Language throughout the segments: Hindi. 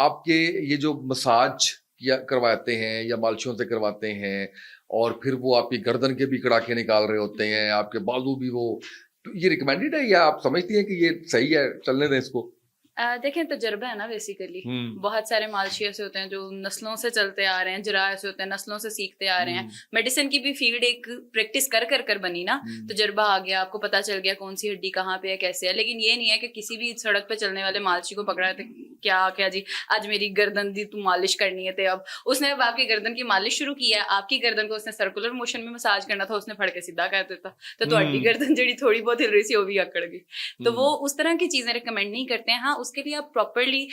आपके ये जो मसाज या करवाते हैं या मालिशों से करवाते हैं और फिर वो आपकी गर्दन के भी कड़ाके निकाल रहे होते हैं, आपके बाजू भी वो, तो ये रिकमेंडेड है या आप समझती हैं कि ये सही है, चलने दें इसको? देखें, तजुर्बा है ना बेसिकली। हम्म। बहुत सारे मालशी ऐसे होते हैं जो नस्लों से चलते आ रहे हैं, जरा ऐसे होते हैं नस्लों से सीखते आ रहे हैं। मेडिसिन की भी फील्ड एक प्रैक्टिस कर कर कर बनी ना। तजुर्बा आ गया, आपको पता चल गया कौन सी हड्डी कहाँ पे है, कैसे है। लेकिन ये नहीं है कि किसी भी सड़क पे चलने वाले मालशी को पकड़ा है तो क्या क्या जी आज मेरी गर्दन दी तू मालिश करनी है। तो अब उसने अब आपकी गर्दन की मालिश शुरू की है, आपकी गर्दन को उसने सर्कुलर मोशन में मसाज करना था, उसने फड़ के सीधा कर देता तो ਤੁਹਾਡੀ गर्दन जी थोड़ी बहुत हिल रही सी वो भी अकड़ गई। तो वो उस तरह की चीजें रिकमेंड नहीं करते हैं। हाँ, उसके लिए आप प्रॉपरली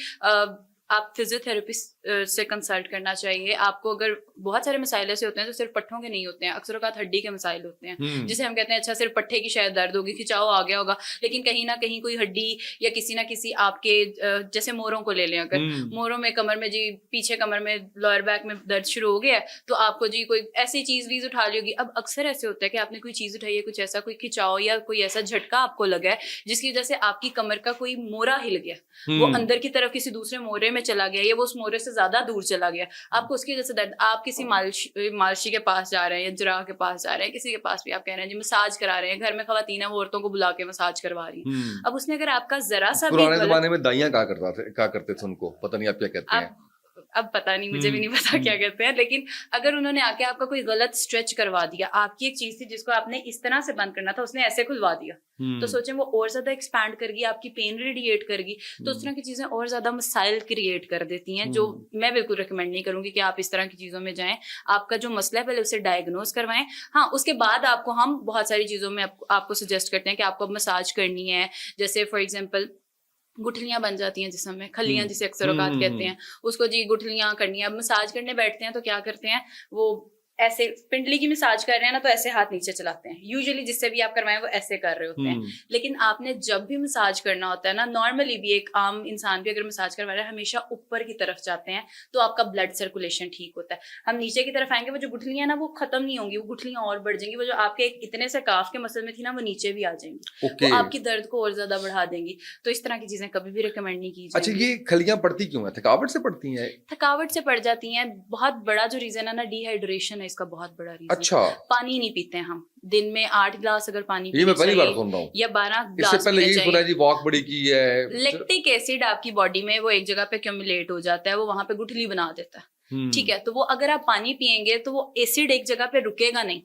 आप फिजियोथेरेपिस्ट से कंसल्ट करना चाहिए आपको। अगर बहुत सारे मसाइल ऐसे होते हैं जो सिर्फ पट्ठों के नहीं होते हैं, अक्सर औक़ात हड्डी के मसाइल होते हैं, जिसे हम कहते हैं अच्छा सिर्फ पट्ठे की शायद दर्द होगी, खिंचाव आ गया होगा, लेकिन कहीं ना कहीं कोई हड्डी या किसी ना किसी आपके जैसे मोरों को ले लें, अगर मोरों में कमर में जी पीछे कमर में लोअर बैक में दर्द शुरू हो गया है तो आपको जी कोई ऐसी चीज वीज उठा ली होगी। अब अक्सर ऐसे होता है कि आपने कोई चीज उठाई है, कुछ ऐसा कोई खिंचाव या कोई ऐसा झटका आपको लगा है जिसकी वजह से आपकी कमर का कोई मोरा हिल गया, वो अंदर की तरफ किसी दूसरे मोरे में चला गया या वो उस मोरे से ज्यादा दूर चला गया, आपको उसकी वजह से दर्द। आप किसी मालशी के पास जा रहे हैं या जराह के पास जा रहे हैं, किसी के पास भी आप कह रहे हैं जी मसाज करा रहे हैं, घर में खवातीन है वो औरतों को बुला के मसाज करवा रही हैं। अब उसने अगर आपका जरा सा भी पुराने जमाने में दाइयां क्या करते थे उनको पता नहीं आप क्या कहते हैं। अब पता नहीं, मुझे भी नहीं पता क्या कहते हैं, लेकिन अगर उन्होंने आके आपका कोई गलत स्ट्रेच करवा दिया, आपकी एक चीज थी जिसको आपने इस तरह से बंद करना था, उसने ऐसे खुलवा दिया, तो सोचें वो और ज्यादा एक्सपैंड करगी, आपकी पेन रेडिएट करगी, तो उस तरह की चीजें और ज्यादा मसाइल क्रिएट कर देती हैं, जो मैं बिल्कुल रिकमेंड नहीं करूंगी कि आप इस तरह की चीजों में जाएं। आपका जो मसला है पहले उसे डायग्नोज करवाएं। हाँ, उसके बाद आपको हम बहुत सारी चीजों में आपको सजेस्ट करते हैं कि आपको मसाज करनी है। जैसे फॉर एग्जाम्पल गुठलियां बन जाती हैं जिस्म में, खलियां जिसे अक्सर औकात कहते हैं, उसको जी गुठलियां करनी है। अब मसाज करने बैठते हैं तो क्या करते हैं, वो ऐसे पिंडली की मसाज कर रहे हैं ना तो ऐसे हाथ नीचे चलाते हैं, यूजुअली जिससे भी आप करवाएं वो ऐसे कर रहे होते हैं। लेकिन आपने जब भी मसाज करना होता है ना, नॉर्मली भी एक आम इंसान भी अगर मसाज करवा रहा है हमेशा ऊपर की तरफ जाते हैं तो आपका ब्लड सर्कुलेशन ठीक होता है। हम नीचे की तरफ आएंगे वो जो गुठलियां ना वो खत्म नहीं होंगी, वो गुठलियां और बढ़ जाएंगी, वो जो आपके एक इतने से काफ के मसल में थी ना वो नीचे भी आ जाएंगी, वो आपकी दर्द को और ज्यादा बढ़ा देंगी। तो इस तरह की चीजें कभी भी रिकमेंड नहीं की जाएगी। अच्छा, ये खलियां पड़ती क्यों है? थकावट से पड़ती हैं? थकावट से पड़ जाती हैं। बहुत बड़ा जो रीजन है ना, डिहाइड्रेशन है इसका बहुत बड़ा रीजन। अच्छा, पानी नहीं पीते हैं हम, दिन में 8 गिलास अगर पानी ये मैं पहली बार सुन रहा हूँ, या 12 गिलास इससे पहले यही सुना है जी वॉक बड़ी की है। लैक्टिक एसिड आपकी बॉडी में वो एक जगह पे एक्यूमुलेट हो जाता है, वो वहां पे गुठली बना देता है, ठीक है। तो वो अगर आप पानी पियेंगे तो वो एसिड एक जगह पे रुकेगा नहीं,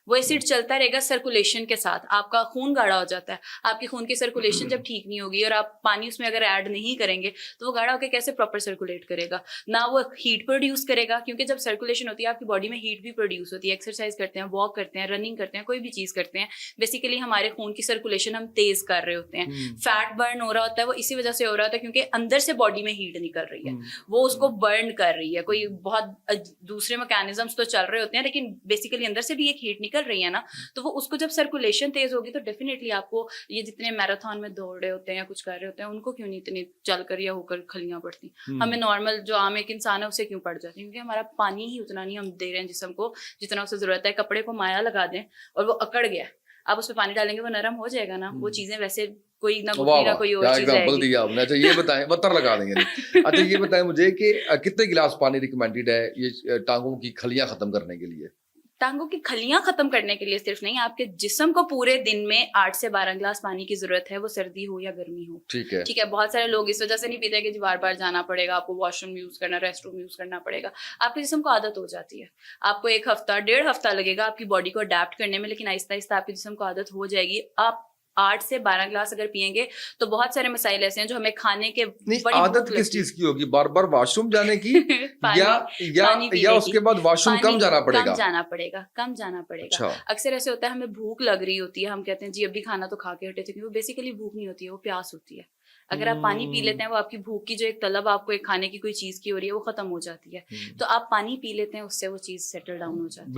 वो एसिड चलता रहेगा सर्कुलेशन के साथ, आपका खून गाढ़ा हो जाता है। आपकी खून की सर्कुलेशन जब ठीक नहीं होगी और आप पानी उसमें अगर ऐड नहीं करेंगे तो वो गाढ़ा होकर कैसे प्रॉपर सर्कुलेट करेगा, ना वो हीट प्रोड्यूस करेगा, क्योंकि जब सर्कुलेशन होती है आपकी बॉडी में हीट भी प्रोड्यूस होती है। एक्सरसाइज करते हैं, वॉक करते हैं, रनिंग करते हैं, कोई भी चीज करते हैं, बेसिकली हमारे खून की सर्कुलेशन हम तेज कर रहे होते हैं। फैट बर्न हो रहा होता है वो इसी वजह से हो रहा होता है क्योंकि अंदर से बॉडी में हीट निकल रही है, वो उसको बर्न कर रही है। कोई बहुत दूसरे मैकेनिज्म्स तो चल रहे होते हैं लेकिन बेसिकली अंदर से भी एक हीट निकल रही है ना, तो वो उसको जब सर्कुलेशन तेज होगी तो डेफिनेटली आपको ये जितने मैराथन में दौड़ रहे होते हैं या कुछ कर रहे होते हैं उनको क्यों नहीं इतनी चलकर या होकर खलियां पड़ती, हमें नॉर्मल जो आम एक इंसान है उसे क्यों पड़ जाती है? क्योंकि हमारा पानी ही उतना नहीं हम दे रहे हैं जिस्म को जितना उसे जरूरत है। कपड़े को माया लगा दें और वो अकड़ गया, आप उसमें पानी डालेंगे वो नरम हो जाएगा ना, वो चीजें वैसे कोई ना गुठली ना कोई और चीज आएगी। दिया आपने। अच्छा ये बताएं, बत्तर लगा देंगे। अच्छा ये बताएं मुझे कि कितने गिलास पानी रिकमेंडेड है ये टांगों की खलियां खत्म करने के लिए? टांगों की खलियां खत्म करने के लिए सिर्फ नहीं, आपके जिस्म को पूरे दिन में 8 से 12 गिलास पानी की जरूरत है, वो सर्दी हो या गर्मी हो। ठीक है, ठीक है। बहुत सारे लोग इस वजह से नहीं पीते कि बार बार जाना पड़ेगा, आपको वॉशरूम यूज करना, रेस्ट रूम यूज करना पड़ेगा। आपके जिस्म को आदत हो जाती है, आपको 1 हफ्ता 1.5 हफ्ता लगेगा आपकी बॉडी को अडेप्ट करने में, लेकिन आहिस्ता आहिस्ता आपके जिस्म को आदत हो जाएगी। आप 8 से 12 गिलास अगर पियेंगे तो बहुत सारे मसाइल ऐसे हैं जो हमें खाने के बड़ी आदत किस चीज की होगी? बार बार वॉशरूम जाने की या उसके बाद वॉशरूम कम जाना पड़ेगा? कम जाना पड़ेगा। अच्छा। अक्सर ऐसे होता है हमें भूख लग रही होती है, हम कहते हैं जी अभी खाना तो खा के हटे थे, क्योंकि वो बेसिकली भूख नहीं होती है, वो प्यास होती है। अगर आप पानी पी लेते हैं वो आपकी भूख की जो एक तलब आपको एक खाने की कोई चीज की हो रही है वो खत्म हो जाती है। तो आप पानी पी लेते हैं उससे वो चीज सेटल डाउन हो जाती है।